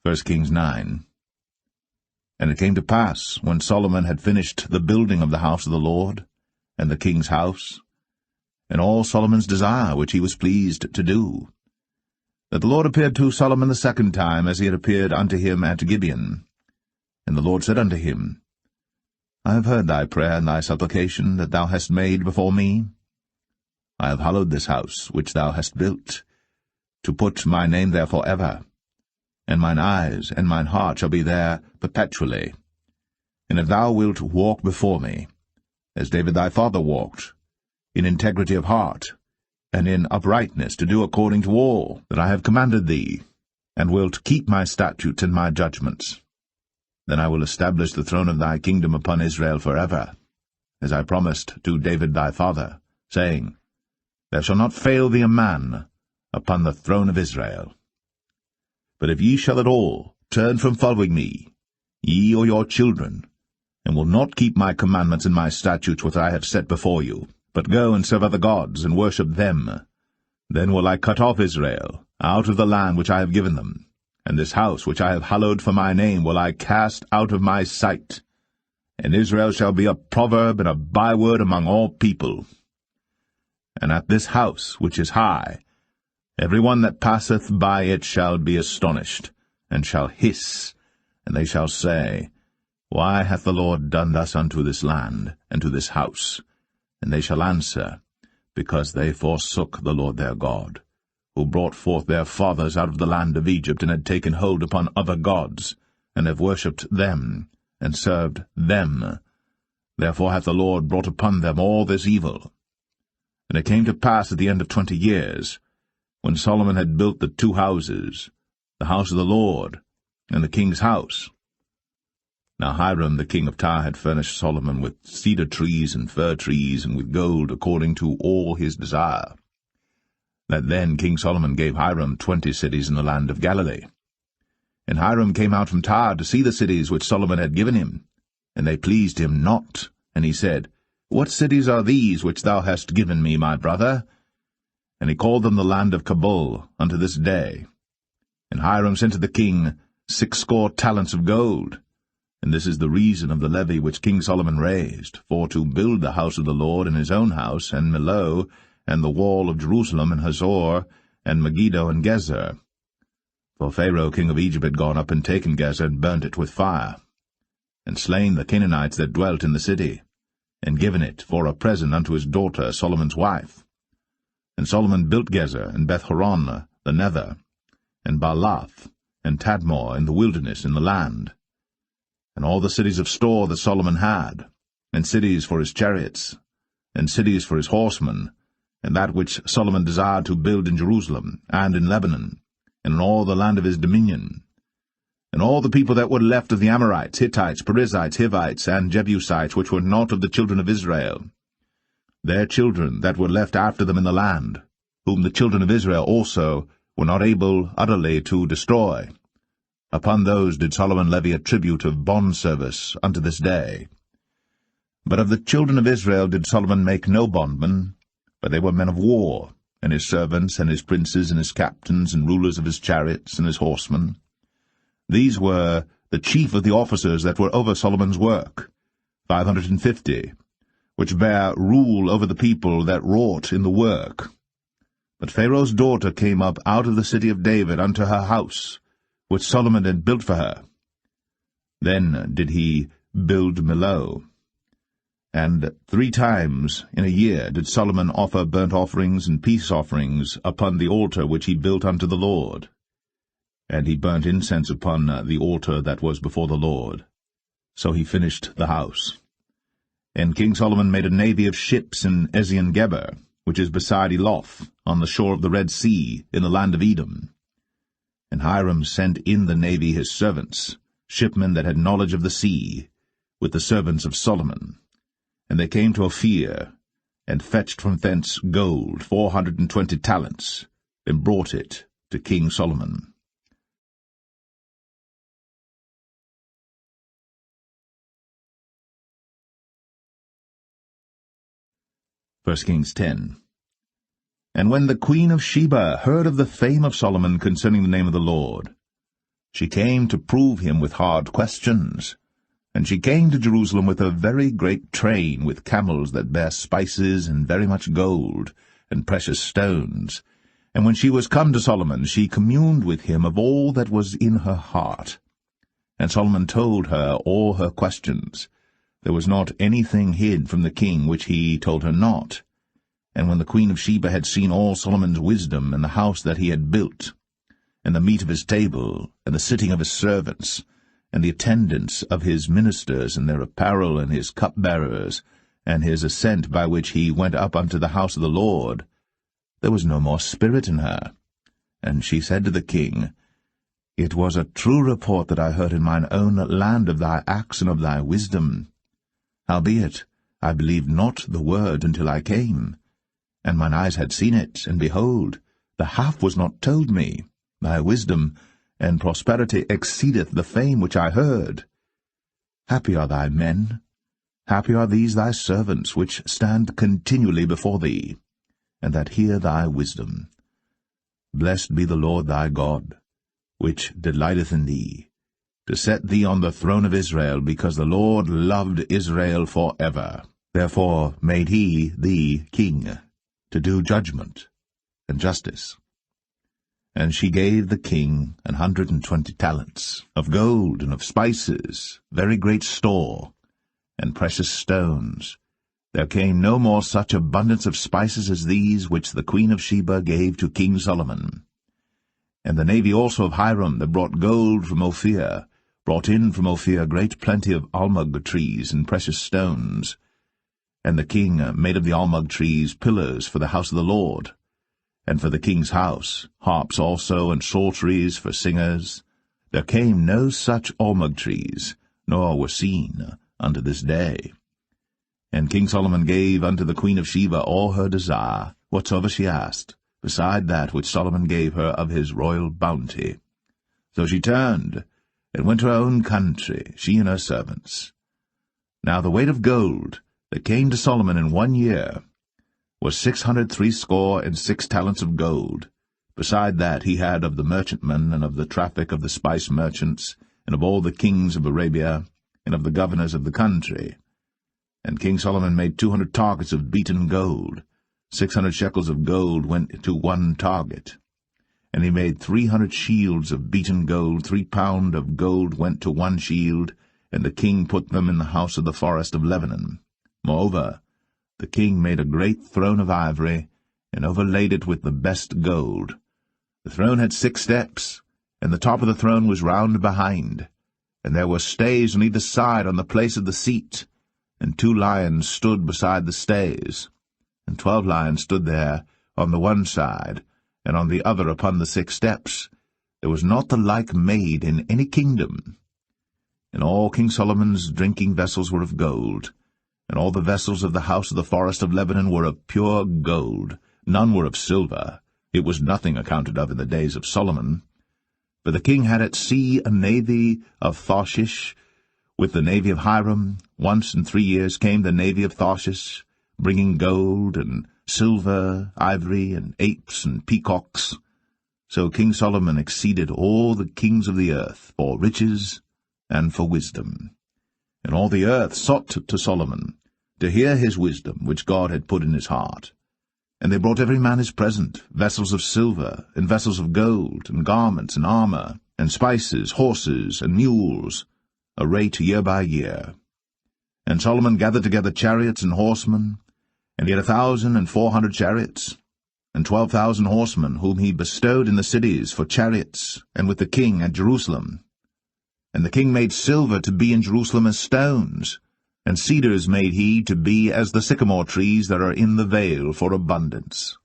1 Kings 9. And it came to pass, when Solomon had finished the building of the house of the Lord, and the king's house, and all Solomon's desire which he was pleased to do, that the Lord appeared to Solomon the second time, as he had appeared unto him at Gibeon. And the Lord said unto him, I have heard thy prayer and thy supplication that thou hast made before me. I have hallowed this house which thou hast built, to put my name there for ever, and mine eyes and mine heart shall be there perpetually. And if thou wilt walk before me, as David thy father walked, in integrity of heart, and in uprightness, to do according to all that I have commanded thee, and wilt keep my statutes and my judgments, then I will establish the throne of thy kingdom upon Israel forever, as I promised to David thy father, saying, There shall not fail thee a man upon the throne of Israel. But if ye shall at all turn from following me, ye or your children, and will not keep my commandments and my statutes which I have set before you, but go and serve other gods, and worship them, then will I cut off Israel out of the land which I have given them, and this house which I have hallowed for my name will I cast out of my sight, and Israel shall be a proverb and a byword among all people. And at this house which is high, every one that passeth by it shall be astonished, and shall hiss, and they shall say, Why hath the Lord done thus unto this land, and to this house? And they shall answer, Because they forsook the Lord their God, who brought forth their fathers out of the land of Egypt, and had taken hold upon other gods, and have worshipped them, and served them. Therefore hath the Lord brought upon them all this evil. And it came to pass at the end of 20 years, when Solomon had built the 2 houses, the house of the Lord, and the king's house. Now Hiram the king of Tyre had furnished Solomon with cedar trees and fir trees, and with gold, according to all his desire. That then King Solomon gave Hiram 20 cities in the land of Galilee. And Hiram came out from Tyre to see the cities which Solomon had given him, and they pleased him not. And he said, What cities are these which thou hast given me, my brother? And he called them the land of Cabul unto this day. And Hiram sent to the king 60 talents of gold. And this is the reason of the levy which King Solomon raised, for to build the house of the Lord, and his own house, and Millo, and the wall of Jerusalem, and Hazor, and Megiddo, and Gezer. For Pharaoh king of Egypt had gone up and taken Gezer, and burnt it with fire, and slain the Canaanites that dwelt in the city, and given it for a present unto his daughter Solomon's wife. And Solomon built Gezer, and Beth-horon the nether, and Baalath, and Tadmor in the wilderness in the land, and all the cities of store that Solomon had, and cities for his chariots, and cities for his horsemen, and that which Solomon desired to build in Jerusalem, and in Lebanon, and in all the land of his dominion. And all the people that were left of the Amorites, Hittites, Perizzites, Hivites, and Jebusites, which were not of the children of Israel, their children that were left after them in the land, whom the children of Israel also were not able utterly to destroy, upon those did Solomon levy a tribute of bondservice unto this day. But of the children of Israel did Solomon make no bondmen, but they were men of war, and his servants, and his princes, and his captains, and rulers of his chariots, and his horsemen. These were the chief of the officers that were over Solomon's work, 550, which bare rule over the people that wrought in the work. But Pharaoh's daughter came up out of the city of David unto her house, which Solomon had built for her. Then did he build Millo. And 3 times in a year did Solomon offer burnt offerings and peace offerings upon the altar which he built unto the Lord. And he burnt incense upon the altar that was before the Lord. So he finished the house. And King Solomon made a navy of ships in Ezion-Geber, which is beside Eloth, on the shore of the Red Sea, in the land of Edom. And Hiram sent in the navy his servants, shipmen that had knowledge of the sea, with the servants of Solomon. And they came to Ophir, and fetched from thence gold 420 talents, and brought it to King Solomon. 1 Kings 10. And when the queen of Sheba heard of the fame of Solomon concerning the name of the Lord, She came to prove him with hard questions. And she came to Jerusalem with a very great train, with camels that bare spices, and very much gold, and precious stones. And when she was come to Solomon, she communed with him of all that was in her heart. And Solomon told her all her questions. There was not anything hid from the king which he told her not. And when the queen of Sheba had seen all Solomon's wisdom, and the house that he had built, and the meat of his table, and the sitting of his servants, and the attendance of his ministers, and their apparel, and his cupbearers, and his ascent by which he went up unto the house of the Lord, there was no more spirit in her. And she said to the king, It was a true report that I heard in mine own land of thy acts and of thy wisdom. Howbeit, I believed not the word until I came. And mine eyes had seen it, and behold, the half was not told me. Thy wisdom and prosperity exceedeth the fame which I heard. Happy are thy men, happy are these thy servants, which stand continually before thee, and that hear thy wisdom. Blessed be the Lord thy God, which delighteth in thee, to set thee on the throne of Israel, because the Lord loved Israel for ever. Therefore made he thee king, to do judgment and justice. And she gave the king 120 talents of gold and of spices, very great store, and precious stones. There came no more such abundance of spices as these which the queen of Sheba gave to King Solomon. And the navy also of Hiram, that brought gold from Ophir, brought in from Ophir great plenty of almug trees and precious stones. And the king made of the almug trees pillars for the house of the Lord, and for the king's house, harps also, and psalteries for singers. There came no such almug trees, nor were seen unto this day. And King Solomon gave unto the queen of Sheba all her desire, whatsoever she asked, beside that which Solomon gave her of his royal bounty. So she turned, and went to her own country, she and her servants. Now the weight of gold that came to Solomon in 1 year was 666 talents of gold. Beside that he had of the merchantmen, and of the traffic of the spice merchants, and of all the kings of Arabia, and of the governors of the country. And King Solomon made 200 targets of beaten gold. 600 shekels of gold went to 1 target. And he made 300 shields of beaten gold. 3 pound of gold went to 1 shield, and the king put them in the house of the forest of Lebanon. Moreover, the king made a great throne of ivory, and overlaid it with the best gold. The throne had 6 steps, and the top of the throne was round behind, and there were stays on either side on the place of the seat, and 2 lions stood beside the stays, and 12 lions stood there on the one side, and on the other upon the 6 steps. There was not the like made in any kingdom. And all King Solomon's drinking vessels were of gold, and all the vessels of the house of the forest of Lebanon were of pure gold. None were of silver. It was nothing accounted of in the days of Solomon. For the king had at sea a navy of Tarshish, with the navy of Hiram. Once in 3 years came the navy of Tarshish, bringing gold and silver, ivory, and apes and peacocks. So King Solomon exceeded all the kings of the earth for riches and for wisdom. And all the earth sought to Solomon, to hear his wisdom, which God had put in his heart. And they brought every man his present, vessels of silver, and vessels of gold, and garments, and armor, and spices, horses, and mules, a rate year by year. And Solomon gathered together chariots and horsemen, and he had 1,400 chariots, and 12,000 horsemen, whom he bestowed in the cities for chariots, and with the king at Jerusalem. And the king made silver to be in Jerusalem as stones, and cedars made he to be as the sycamore trees that are in the vale for abundance.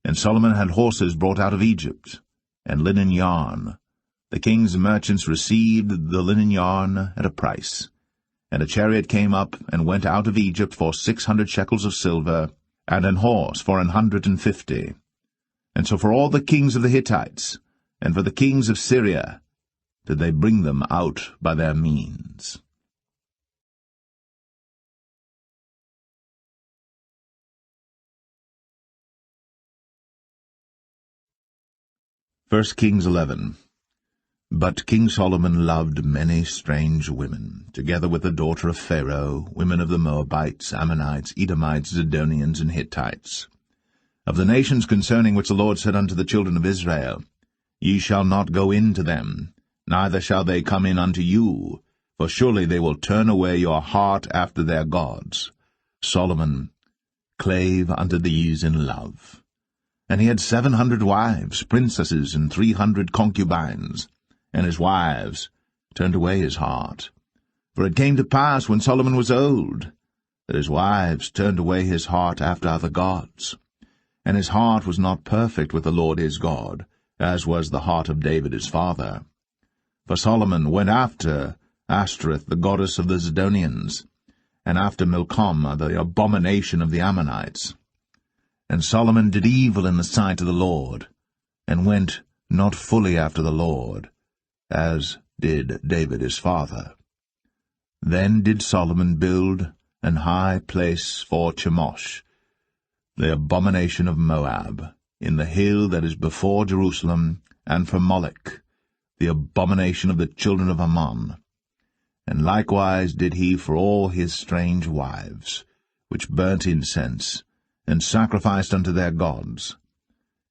And Solomon had horses brought out of Egypt, and linen yarn. The king's merchants received the linen yarn at a price. And a chariot came up and went out of Egypt for 600 shekels of silver, and an horse for 150. And so for all the kings of the Hittites, and for the kings of Syria, did they bring them out by their means. 1 Kings 11. But King Solomon loved many strange women, together with the daughter of Pharaoh, women of the Moabites, Ammonites, Edomites, Zidonians, and Hittites. Of the nations concerning which the Lord said unto the children of Israel, Ye shall not go in to them, neither shall they come in unto you, for surely they will turn away your heart after their gods. Solomon clave unto these in love. And he had 700 wives, princesses, and 300 concubines, and his wives turned away his heart. For it came to pass, when Solomon was old, that his wives turned away his heart after other gods. And his heart was not perfect with the Lord his God, as was the heart of David his father. For Solomon went after Ashtoreth, the goddess of the Zidonians, and after Milcom, the abomination of the Ammonites. And Solomon did evil in the sight of the Lord, and went not fully after the Lord, as did David his father. Then did Solomon build an high place for Chemosh, the abomination of Moab, in the hill that is before Jerusalem, and for Molech, the abomination of the children of Ammon. And likewise did he for all his strange wives, which burnt incense, and sacrificed unto their gods.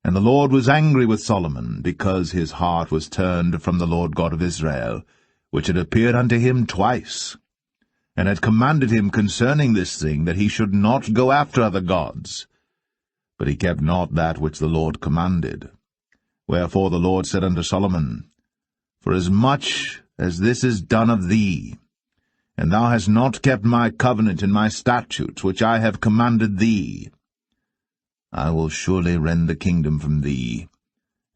And the Lord was angry with Solomon, because his heart was turned from the Lord God of Israel, which had appeared unto him twice, and had commanded him concerning this thing, that he should not go after other gods. But he kept not that which the Lord commanded. Wherefore the Lord said unto Solomon, Forasmuch as this is done of thee, and thou hast not kept my covenant and my statutes which I have commanded thee, I will surely rend the kingdom from thee,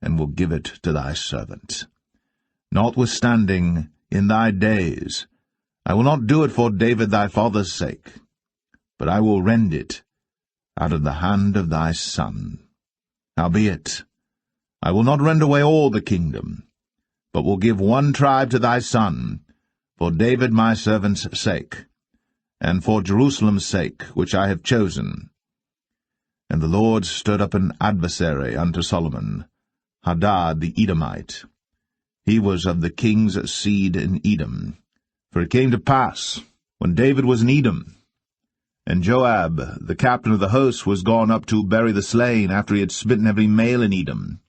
and will give it to thy servant. Notwithstanding, in thy days, I will not do it for David thy father's sake, but I will rend it out of the hand of thy son. Howbeit, I will not rend away all the kingdom, but will give one tribe to thy son, for David my servant's sake, and for Jerusalem's sake, which I have chosen. And the Lord stirred up an adversary unto Solomon, Hadad the Edomite. He was of the king's seed in Edom. For it came to pass, when David was in Edom, and Joab, the captain of the host, was gone up to bury the slain, after he had smitten every male in Edom.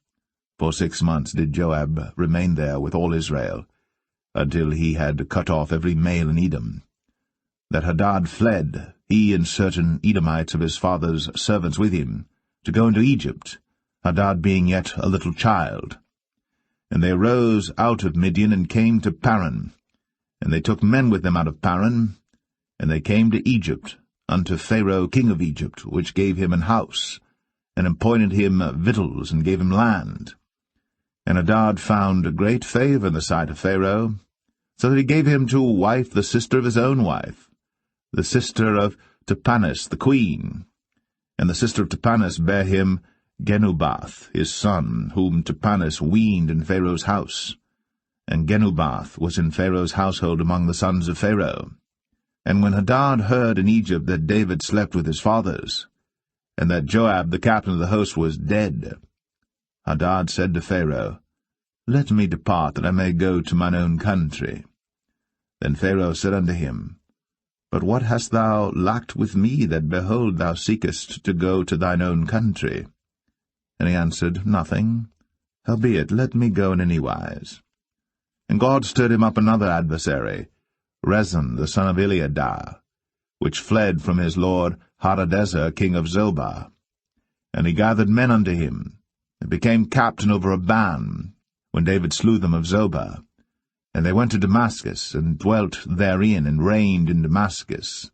For 6 months did Joab remain there with all Israel, until he had cut off every male in Edom. That Hadad fled, he and certain Edomites of his father's servants with him, to go into Egypt, Hadad being yet a little child. And they arose out of Midian, and came to Paran. And they took men with them out of Paran, and they came to Egypt, unto Pharaoh king of Egypt, which gave him an house, and appointed him victuals, and gave him land. And Hadad found great favour in the sight of Pharaoh, so that he gave him to wife the sister of his own wife, the sister of Tahpenes the queen. And the sister of Tahpenes bare him Genubath his son, whom Tahpenes weaned in Pharaoh's house. And Genubath was in Pharaoh's household among the sons of Pharaoh. And when Hadad heard in Egypt that David slept with his fathers, and that Joab the captain of the host was dead, Hadad said to Pharaoh, Let me depart, that I may go to mine own country. Then Pharaoh said unto him, But what hast thou lacked with me, that, behold, thou seekest to go to thine own country? And he answered, Nothing. Howbeit, let me go in any wise. And God stirred him up another adversary, Rezon the son of Eliadah, which fled from his lord Hadadezer king of Zobah. And he gathered men unto him, and became captain over a band, when David slew them of Zobah. And they went to Damascus, and dwelt therein, and reigned in Damascus.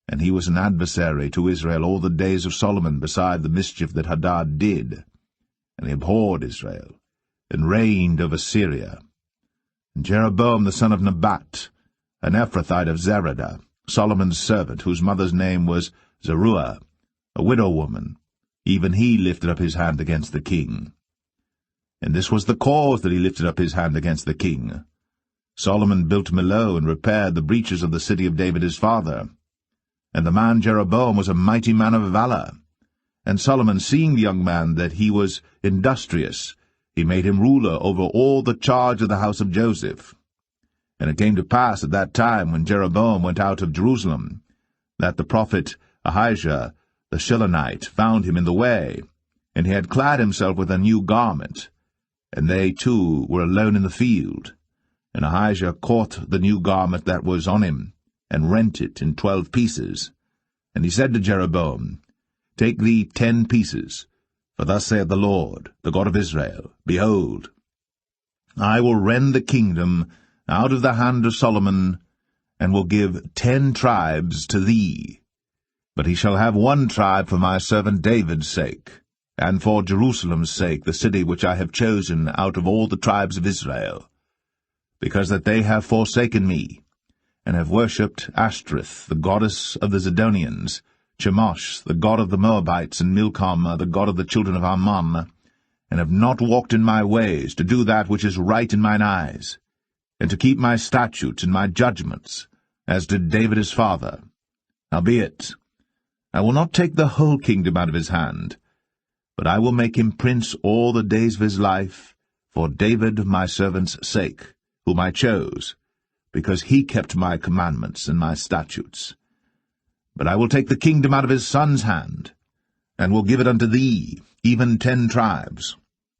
And he was an adversary to Israel all the days of Solomon, beside the mischief that Hadad did. And he abhorred Israel, and reigned over Syria. And Jeroboam the son of Nebat, an Ephrathite of Zeradah, Solomon's servant, whose mother's name was Zeruiah, a widow woman, even he lifted up his hand against the king. And this was the cause that he lifted up his hand against the king. Solomon built Millo, and repaired the breaches of the city of David his father. And the man Jeroboam was a mighty man of valor. And Solomon, seeing the young man that he was industrious, he made him ruler over all the charge of the house of Joseph. And it came to pass at that time, when Jeroboam went out of Jerusalem, that the prophet Ahijah the Shilonite found him in the way, and he had clad himself with a new garment, and they two were alone in the field. And Ahijah caught the new garment that was on him, and rent it in 12 pieces. And he said to Jeroboam, Take thee 10 pieces, for thus saith the Lord, the God of Israel, Behold, I will rend the kingdom out of the hand of Solomon, and will give 10 tribes to thee. But he shall have 1 tribe for my servant David's sake, and for Jerusalem's sake, the city which I have chosen out of all the tribes of Israel, because that they have forsaken me, and have worshipped Ashtoreth, the goddess of the Zidonians, Chemosh, the god of the Moabites, and Milcom, the god of the children of Ammon, and have not walked in my ways, to do that which is right in mine eyes, and to keep my statutes and my judgments, as did David his father. Howbeit, I will not take the whole kingdom out of his hand, but I will make him prince all the days of his life, for David my servant's sake, whom I chose, because he kept my commandments and my statutes. But I will take the kingdom out of his son's hand, and will give it unto thee, even 10 tribes.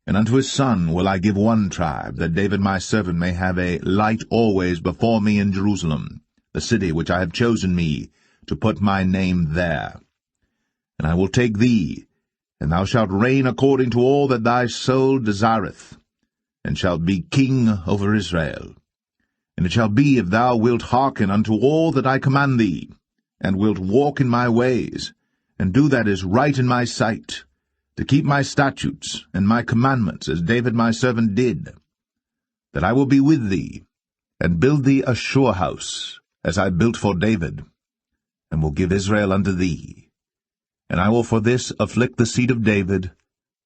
And unto his son will I give 1 tribe, that David my servant may have a light always before me in Jerusalem, the city which I have chosen me, to put my name there. And I will take thee, and thou shalt reign according to all that thy soul desireth, and shalt be king over Israel. And it shall be, if thou wilt hearken unto all that I command thee, and wilt walk in my ways, and do that is right in my sight, to keep my statutes and my commandments, as David my servant did, that I will be with thee, and build thee a sure house, as I built for David, and will give Israel unto thee. And I will for this afflict the seed of David,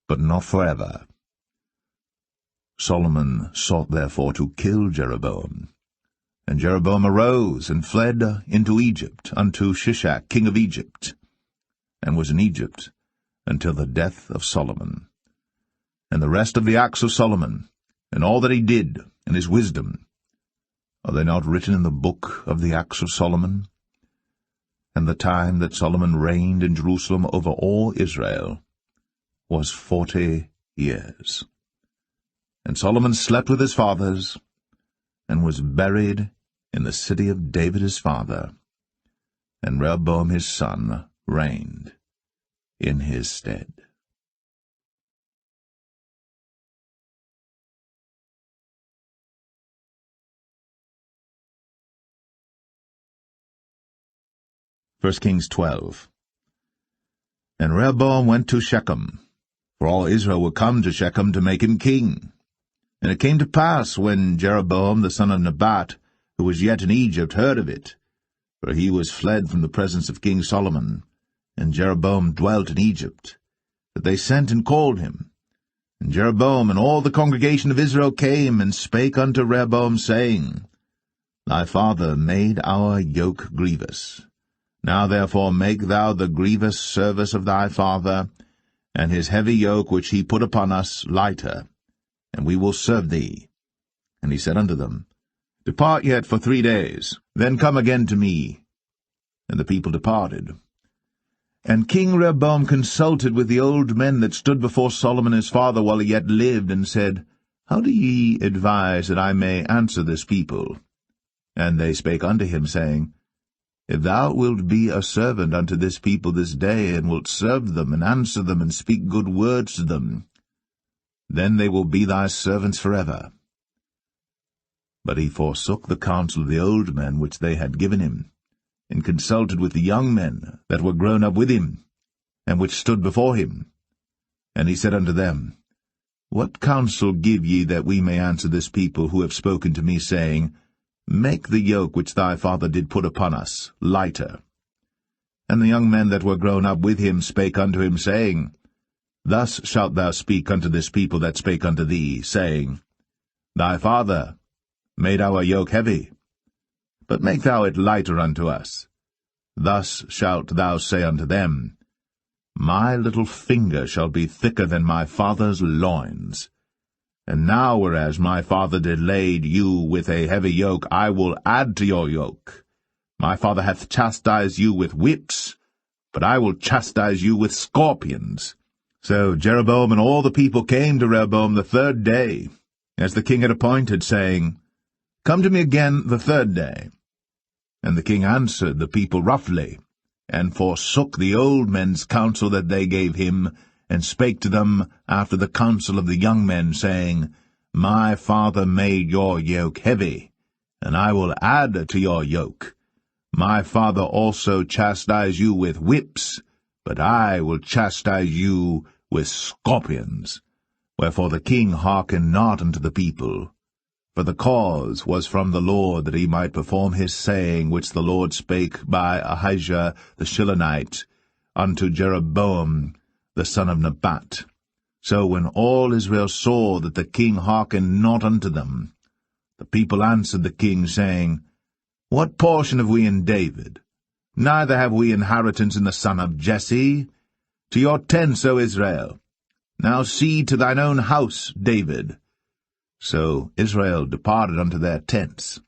but not forever. Solomon sought therefore to kill Jeroboam. And Jeroboam arose and fled into Egypt, unto Shishak king of Egypt, and was in Egypt until the death of Solomon. And the rest of the acts of Solomon, and all that he did, and his wisdom, are they not written in the book of the acts of Solomon? And the time that Solomon reigned in Jerusalem over all Israel was 40 years. And Solomon slept with his fathers, and was buried in the city of David his father. And Rehoboam his son reigned in his stead. First Kings 12. And Rehoboam went to Shechem, for all Israel were come to Shechem to make him king. And it came to pass, when Jeroboam the son of Nebat, who was yet in Egypt, heard of it, for he was fled from the presence of King Solomon, and Jeroboam dwelt in Egypt, that they sent and called him. And Jeroboam and all the congregation of Israel came and spake unto Rehoboam, saying, Thy father made our yoke grievous. Now therefore make thou the grievous service of thy father, and his heavy yoke which he put upon us lighter, and we will serve thee. And he said unto them, Depart yet for 3 days, then come again to me. And the people departed. And King Rehoboam consulted with the old men that stood before Solomon his father while he yet lived, and said, How do ye advise that I may answer this people? And they spake unto him, saying, If thou wilt be a servant unto this people this day, and wilt serve them, and answer them, and speak good words to them, then they will be thy servants forever. But he forsook the counsel of the old men which they had given him, and consulted with the young men that were grown up with him, and which stood before him. And he said unto them, What counsel give ye that we may answer this people who have spoken to me, saying, Make the yoke which thy father did put upon us lighter? And the young men that were grown up with him spake unto him, saying, Thus shalt thou speak unto this people that spake unto thee, saying, Thy father made our yoke heavy, but make thou it lighter unto us. Thus shalt thou say unto them, My little finger shall be thicker than my father's loins, And now, whereas my father delayed you with a heavy yoke, I will add to your yoke. My father hath chastised you with whips, but I will chastise you with scorpions. So Jeroboam and all the people came to Rehoboam the 3rd day, as the king had appointed, saying, Come to me again the 3rd day. And the king answered the people roughly, and forsook the old men's counsel that they gave him, and spake to them after the counsel of the young men, saying, My father made your yoke heavy, and I will add to your yoke. My father also chastised you with whips, but I will chastise you with scorpions. Wherefore the king hearkened not unto the people. For the cause was from the Lord, that he might perform his saying, which the Lord spake by Ahijah the Shilonite unto Jeroboam the son of Nebat. So when all Israel saw that the king hearkened not unto them, the people answered the king, saying, What portion have we in David? Neither have we inheritance in the son of Jesse. To your tents, O Israel. Now see to thine own house, David. So Israel departed unto their tents.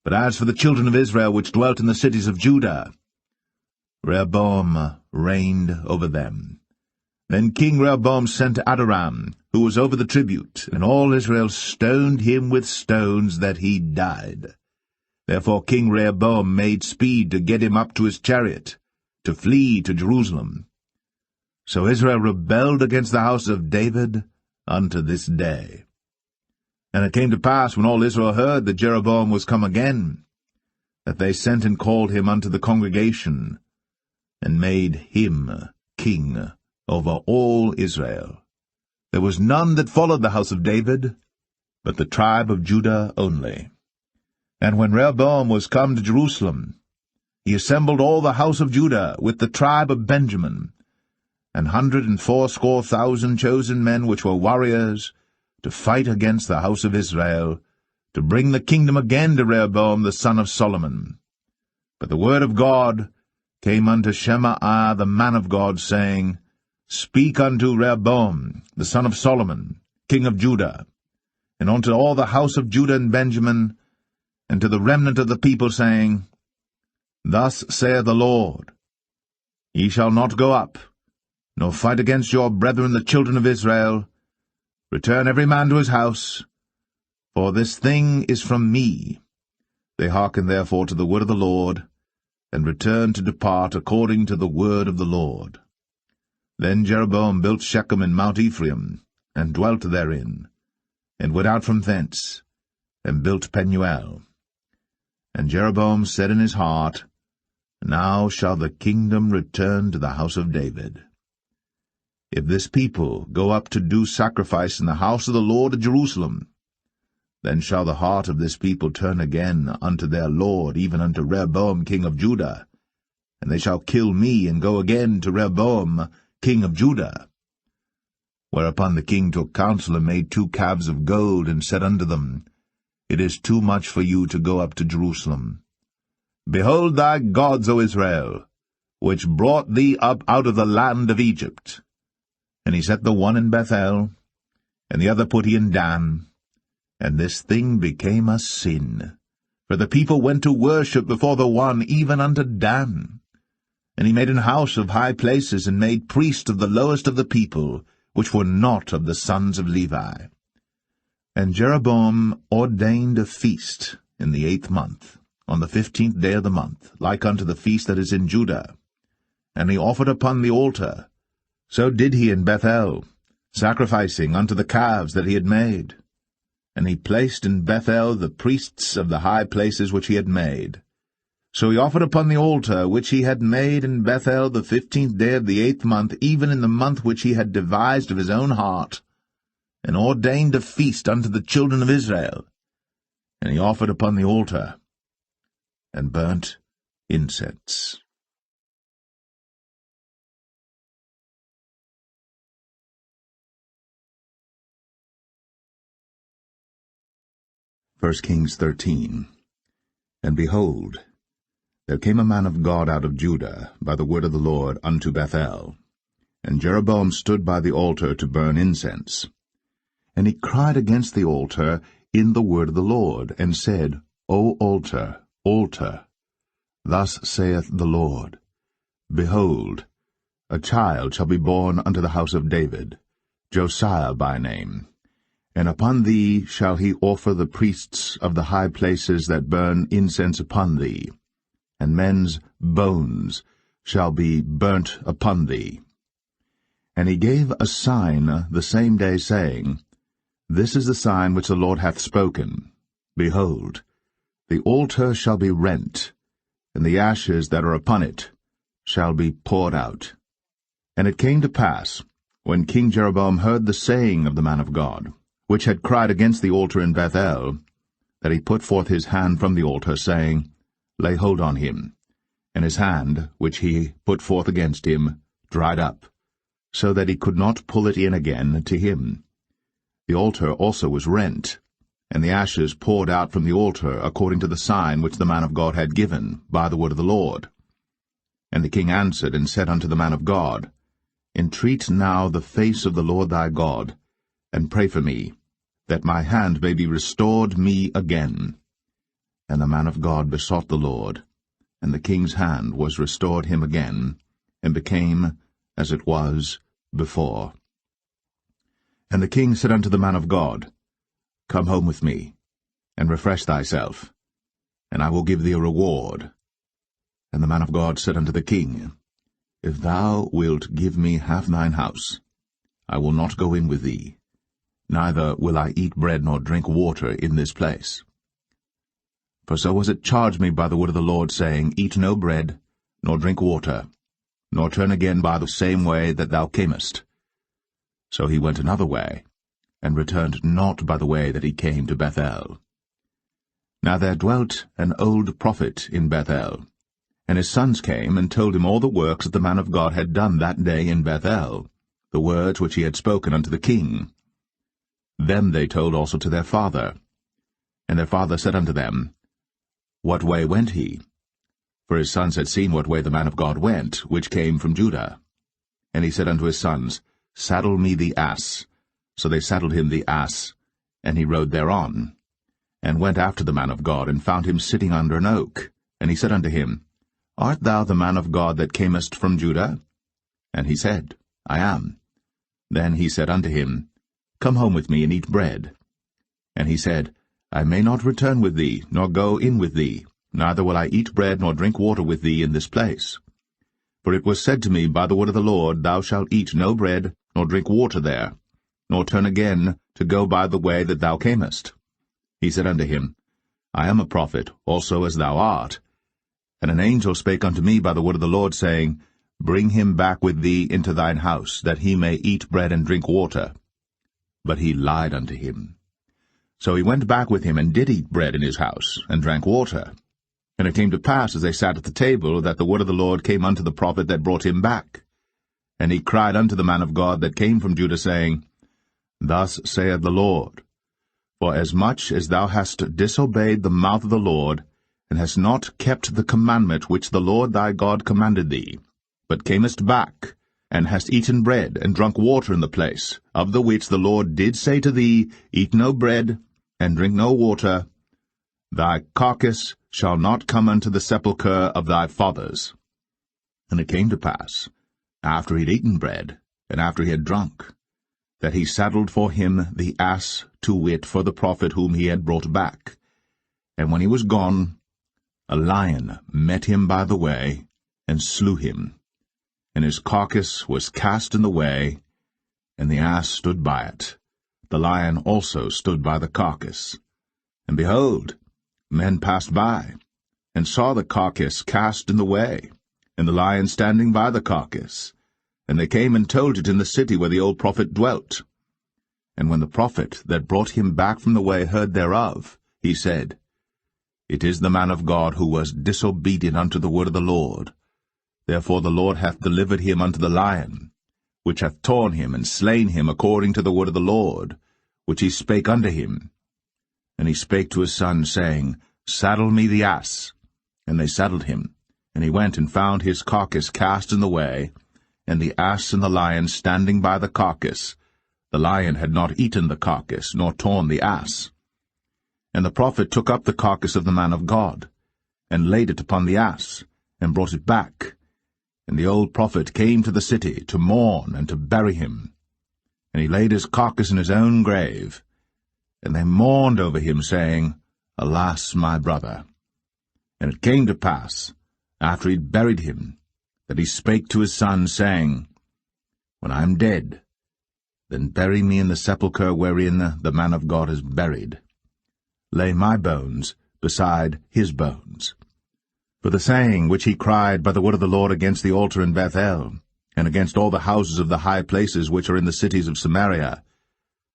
But as for the children of Israel which dwelt in the cities of Judah, Rehoboam reigned over them. Then King Rehoboam sent Adoram, who was over the tribute, and all Israel stoned him with stones that he died. Therefore King Rehoboam made speed to get him up to his chariot, to flee to Jerusalem. So Israel rebelled against the house of David unto this day. And it came to pass, when all Israel heard that Jeroboam was come again, that they sent and called him unto the congregation, and made him king over all Israel. There was none that followed the house of David, but the tribe of Judah only. And when Rehoboam was come to Jerusalem, he assembled all the house of Judah with the tribe of Benjamin, 180,000 chosen men which were warriors, to fight against the house of Israel, to bring the kingdom again to Rehoboam the son of Solomon. But the word of God came unto Shemaiah the man of God, saying, Speak unto Rehoboam the son of Solomon, king of Judah, and unto all the house of Judah and Benjamin, and to the remnant of the people, saying, Thus saith the Lord, Ye shall not go up, nor fight against your brethren the children of Israel. Return every man to his house, for this thing is from me. They hearkened therefore to the word of the Lord, and returned to depart according to the word of the Lord. Then Jeroboam built Shechem in Mount Ephraim, and dwelt therein, and went out from thence, and built Penuel. And Jeroboam said in his heart, Now shall the kingdom return to the house of David. If this people go up to do sacrifice in the house of the Lord at Jerusalem, then shall the heart of this people turn again unto their Lord, even unto Rehoboam king of Judah, and they shall kill me, and go again to Rehoboam king of Judah. Whereupon the king took counsel, and made 2 calves of gold, and said unto them, It is too much for you to go up to Jerusalem. Behold thy gods, O Israel, which brought thee up out of the land of Egypt. And he set the one in Bethel, and the other put he in Dan. And this thing became a sin, for the people went to worship before the one, even unto Dan. And he made an house of high places, and made priests of the lowest of the people, which were not of the sons of Levi. And Jeroboam ordained a feast in the 8th month, on the 15th day of the month, like unto the feast that is in Judah. And he offered upon the altar. So did he in Bethel, sacrificing unto the calves that he had made. And he placed in Bethel the priests of the high places which he had made. So he offered upon the altar which he had made in Bethel the 15th day of the 8th month, even in the month which he had devised of his own heart, and ordained a feast unto the children of Israel. And he offered upon the altar, and burnt incense. 1 Kings 13. And behold, there came a man of God out of Judah, by the word of the Lord, unto Bethel. And Jeroboam stood by the altar to burn incense. And he cried against the altar in the word of the Lord, and said, O altar, altar, thus saith the Lord, Behold, a child shall be born unto the house of David, Josiah by name. And upon thee shall he offer the priests of the high places that burn incense upon thee, and men's bones shall be burnt upon thee. And he gave a sign the same day, saying, This is the sign which the Lord hath spoken. Behold, the altar shall be rent, and the ashes that are upon it shall be poured out. And it came to pass, when King Jeroboam heard the saying of the man of God, which had cried against the altar in Bethel, that he put forth his hand from the altar, saying, Lay hold on him. And his hand, which he put forth against him, dried up, so that he could not pull it in again to him. The altar also was rent, and the ashes poured out from the altar, according to the sign which the man of God had given, by the word of the Lord. And the king answered and said unto the man of God, Entreat now the face of the Lord thy God, and pray for me, that my hand may be restored me again. And the man of God besought the Lord, and the king's hand was restored him again, and became as it was before. And the king said unto the man of God, Come home with me, and refresh thyself, and I will give thee a reward. And the man of God said unto the king, If thou wilt give me half thine house, I will not go in with thee, neither will I eat bread nor drink water in this place. For so was it charged me by the word of the Lord, saying, Eat no bread, nor drink water, nor turn again by the same way that thou camest. So he went another way, and returned not by the way that he came to Bethel. Now there dwelt an old prophet in Bethel, and his sons came and told him all the works that the man of God had done that day in Bethel, the words which he had spoken unto the king. Them they told also to their father. And their father said unto them, What way went he? For his sons had seen what way the man of God went, which came from Judah. And he said unto his sons, Saddle me the ass. So they saddled him the ass, and he rode thereon, and went after the man of God, and found him sitting under an oak. And he said unto him, Art thou the man of God that camest from Judah? And he said, I am. Then he said unto him, Come home with me, and eat bread. And he said, I may not return with thee, nor go in with thee, neither will I eat bread nor drink water with thee in this place. For it was said to me by the word of the Lord, Thou shalt eat no bread, nor drink water there, nor turn again to go by the way that thou camest. He said unto him, I am a prophet, also as thou art. And an angel spake unto me by the word of the Lord, saying, Bring him back with thee into thine house, that he may eat bread and drink water. But he lied unto him. So he went back with him, and did eat bread in his house, and drank water. And it came to pass, as they sat at the table, that the word of the Lord came unto the prophet that brought him back. And he cried unto the man of God that came from Judah, saying, Thus saith the Lord, For as much as thou hast disobeyed the mouth of the Lord, and hast not kept the commandment which the Lord thy God commanded thee, but camest back, and hast eaten bread, and drunk water in the place, of the which the Lord did say to thee, Eat no bread, and drink no water, thy carcass shall not come unto the sepulchre of thy fathers. And it came to pass, after he had eaten bread, and after he had drunk, that he saddled for him the ass, to wit, for the prophet whom he had brought back. And when he was gone, a lion met him by the way, and slew him. And his carcass was cast in the way, and the ass stood by it. The lion also stood by the carcass. And behold, men passed by, and saw the carcass cast in the way, and the lion standing by the carcass. And they came and told it in the city where the old prophet dwelt. And when the prophet that brought him back from the way heard thereof, he said, It is the man of God who was disobedient unto the word of the Lord. Therefore the Lord hath delivered him unto the lion, which hath torn him and slain him according to the word of the Lord, which he spake unto him. And he spake to his son, saying, Saddle me the ass. And they saddled him. And he went and found his carcass cast in the way, and the ass and the lion standing by the carcass, The lion had not eaten the carcass, nor torn the ass. And the prophet took up the carcass of the man of God, and laid it upon the ass, and brought it back. And the old prophet came to the city to mourn and to bury him. And he laid his carcass in his own grave. And they mourned over him, saying, Alas, my brother! And it came to pass, after he had buried him, that he spake to his son, saying, When I am dead, then bury me in the sepulchre wherein the man of God is buried. Lay my bones beside his bones. For the saying which he cried by the word of the Lord against the altar in Bethel, and against all the houses of the high places which are in the cities of Samaria,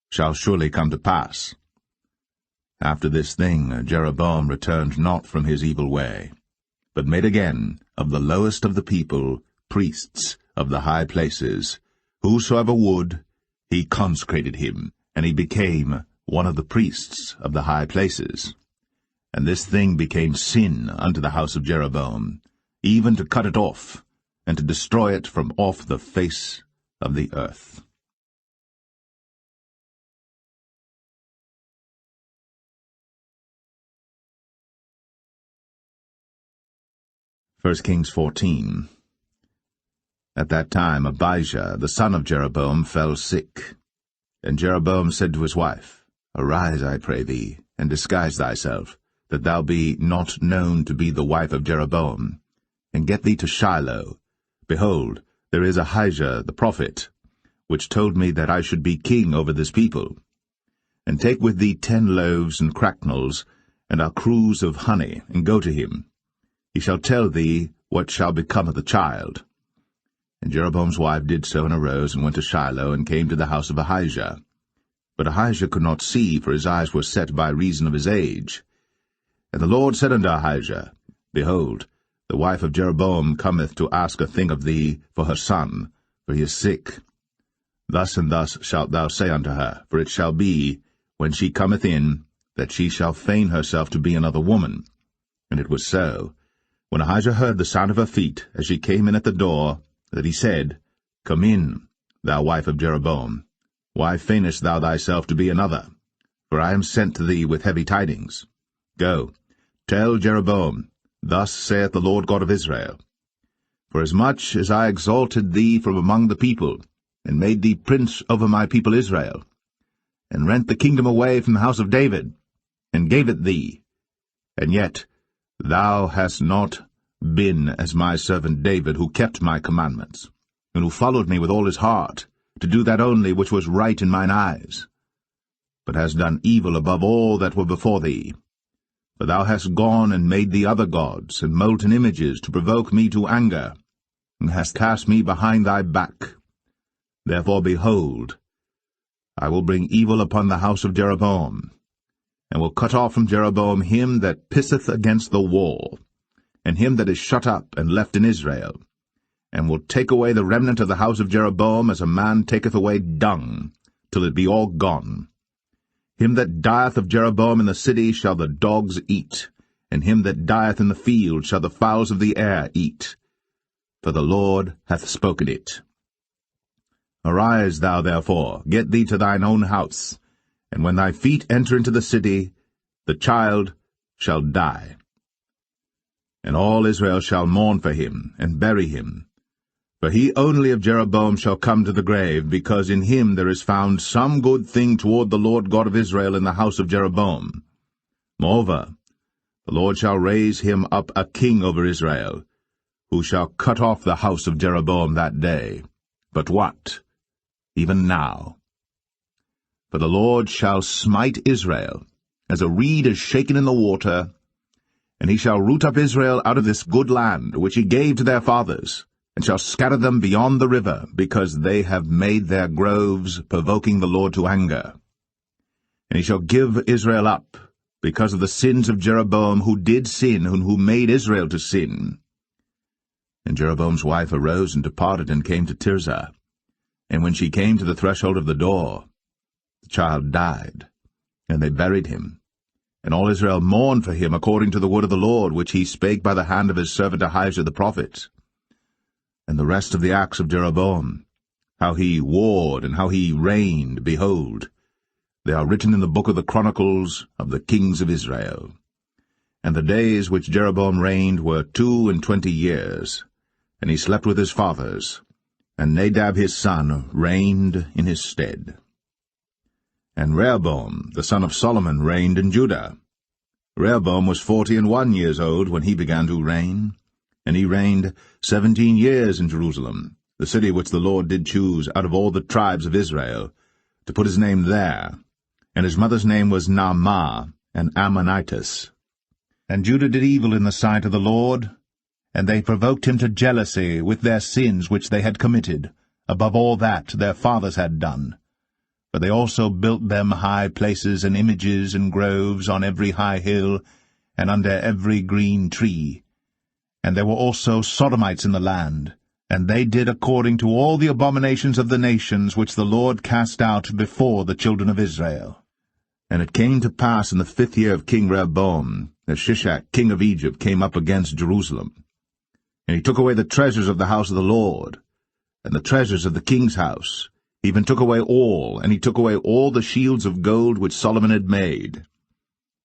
shall surely come to pass. After this thing Jeroboam returned not from his evil way, but made again of the lowest of the people priests of the high places. Whosoever would, he consecrated him, and he became one of the priests of the high places. And this thing became sin unto the house of Jeroboam, even to cut it off, and to destroy it from off the face of the earth. 1 Kings 14. At that time Abijah, the son of Jeroboam, fell sick. And Jeroboam said to his wife, Arise, I pray thee, and disguise thyself, that thou be not known to be the wife of Jeroboam, and get thee to Shiloh. Behold, there is Ahijah the prophet, which told me that I should be king over this people. And take with thee 10 loaves and cracknels, and a cruse of honey, and go to him. He shall tell thee what shall become of the child. And Jeroboam's wife did so, and arose, and went to Shiloh, and came to the house of Ahijah. But Ahijah could not see, for his eyes were set by reason of his age. And the Lord said unto Ahijah, Behold, the wife of Jeroboam cometh to ask a thing of thee for her son, for he is sick. Thus and thus shalt thou say unto her, for it shall be, when she cometh in, that she shall feign herself to be another woman. And it was so, when Ahijah heard the sound of her feet, as she came in at the door, that he said, Come in, thou wife of Jeroboam. Why feignest thou thyself to be another? For I am sent to thee with heavy tidings. Go, tell Jeroboam, Thus saith the Lord God of Israel, Forasmuch as I exalted thee from among the people, and made thee prince over my people Israel, and rent the kingdom away from the house of David, and gave it thee, and yet thou hast not been as my servant David, who kept my commandments, and who followed me with all his heart, to do that only which was right in mine eyes, but hast done evil above all that were before thee. For thou hast gone and made thee other gods, and molten images, to provoke me to anger, and hast cast me behind thy back. Therefore, behold, I will bring evil upon the house of Jeroboam, and will cut off from Jeroboam him that pisseth against the wall, and him that is shut up and left in Israel, and will take away the remnant of the house of Jeroboam as a man taketh away dung, till it be all gone. Him that dieth of Jeroboam in the city shall the dogs eat, and him that dieth in the field shall the fowls of the air eat. For the Lord hath spoken it. Arise thou therefore, get thee to thine own house, and when thy feet enter into the city, the child shall die. And all Israel shall mourn for him, and bury him. For he only of Jeroboam shall come to the grave, because in him there is found some good thing toward the Lord God of Israel in the house of Jeroboam. Moreover, the Lord shall raise him up a king over Israel, who shall cut off the house of Jeroboam that day. But what? Even now. For the Lord shall smite Israel, as a reed is shaken in the water, and he shall root up Israel out of this good land, which he gave to their fathers, and shall scatter them beyond the river, because they have made their groves, provoking the Lord to anger. And he shall give Israel up, because of the sins of Jeroboam, who did sin, and who made Israel to sin. And Jeroboam's wife arose and departed, and came to Tirzah. And when she came to the threshold of the door, the child died, and they buried him. And all Israel mourned for him according to the word of the Lord, which he spake by the hand of his servant Ahijah the prophet. And the rest of the acts of Jeroboam, how he warred and how he reigned, behold, they are written in the book of the Chronicles of the kings of Israel. And the days which Jeroboam reigned were 22 years, and he slept with his fathers, and Nadab his son reigned in his stead. And Rehoboam the son of Solomon reigned in Judah. Rehoboam was 41 years old when he began to reign, and he reigned 17 years in Jerusalem, the city which the Lord did choose out of all the tribes of Israel, to put his name there. And his mother's name was Naamah, an Ammonitess. And Judah did evil in the sight of the Lord, and they provoked him to jealousy with their sins which they had committed, above all that their fathers had done. For they also built them high places and images and groves on every high hill, and under every green tree. And there were also Sodomites in the land, and they did according to all the abominations of the nations which the Lord cast out before the children of Israel. And it came to pass in the 5th year of King Rehoboam, that Shishak king of Egypt came up against Jerusalem. And he took away the treasures of the house of the Lord, and the treasures of the king's house, even took away all, and he took away all the shields of gold which Solomon had made.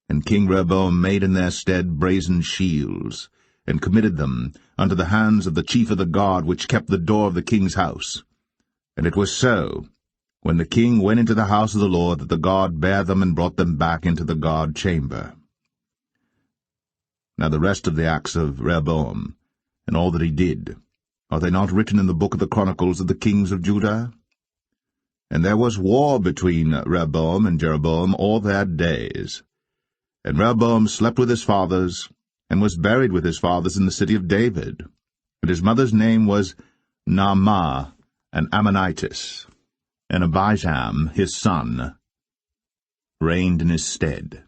And King Rehoboam made in their stead brazen shields, and committed them unto the hands of the chief of the guard which kept the door of the king's house. And it was so, when the king went into the house of the Lord, that the guard bare them and brought them back into the guard chamber. Now the rest of the acts of Rehoboam, and all that he did, are they not written in the book of the Chronicles of the kings of Judah? And there was war between Rehoboam and Jeroboam all their days. And Rehoboam slept with his fathers, and was buried with his fathers in the city of David. And his mother's name was Naamah, an Ammonitess. And Abijam, his son, reigned in his stead.